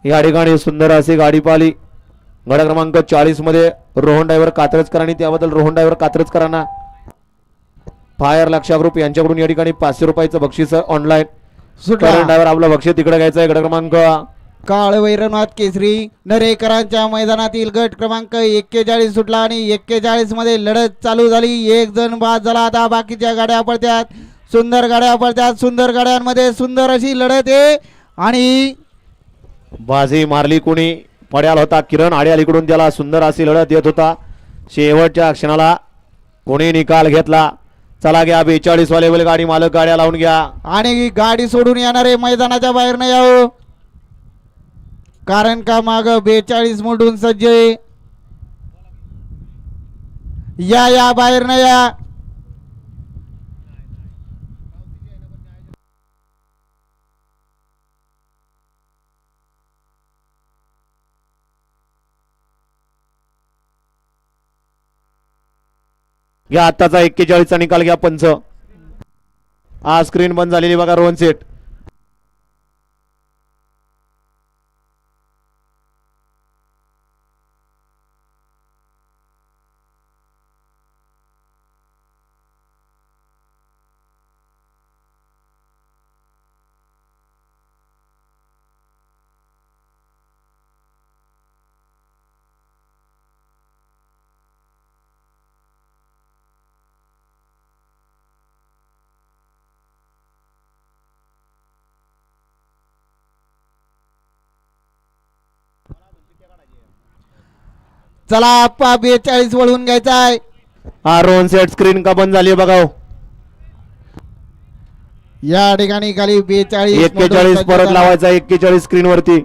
या ठिकाणी सुंदर अशी गाडी पाहिली गड क्रमांक 40 मध्ये रोहन ड्रायव्हर कात्रजकरांनी, त्याबद्दल रोहन ड्रायव्हर कात्रजकरांना फायर लक्षा ग्रुप यांच्याकडून या ठिकाणी 500 रुपयाचं बक्षीस ऑनलाईन. ड्रायव्हर आपलं बक्षीस तिकडे घ्यायचं आहे. गड क्रमांक काळ वैरनाथ केसरी नरेकरांच्या मैदानातील गट क्रमांक 41 सुटला आणि 41 मध्ये लढत चालू झाली. एक जण बाद झाला. आता बाकीच्या गाड्या पडत्यात. सुंदर गाड्या पडत्यात. सुंदर गाड्यांमध्ये सुंदर अशी लढत आहे आणि बाजी मारली कोणी पड्याल होता किरण आड्यालीकडून, त्याला सुंदर अशी लढत येत होता. शेवटच्या क्षणाला कोणी निकाल घेतला. चला घ्या 42 वाले गाडी मालक गाड्या लावून घ्या आणि गाडी सोडून येणारे मैदानाच्या बाहेर नाही यावं, कारण का माग 42 मोडून सज्ज आहे. या बाहेर नाही या. घ्या आत्ताचा 41 चा निकाल घ्या पंच. हा स्क्रीन बंद झालेली बघा रोहन सेट. चला आप्पा 42 वळून घ्यायचा आहे. हा रोहन सेट स्क्रीन का बंद झाली बघा. या ठिकाणी खाली 42 41 परत लावायचा 41 स्क्रीन वरती.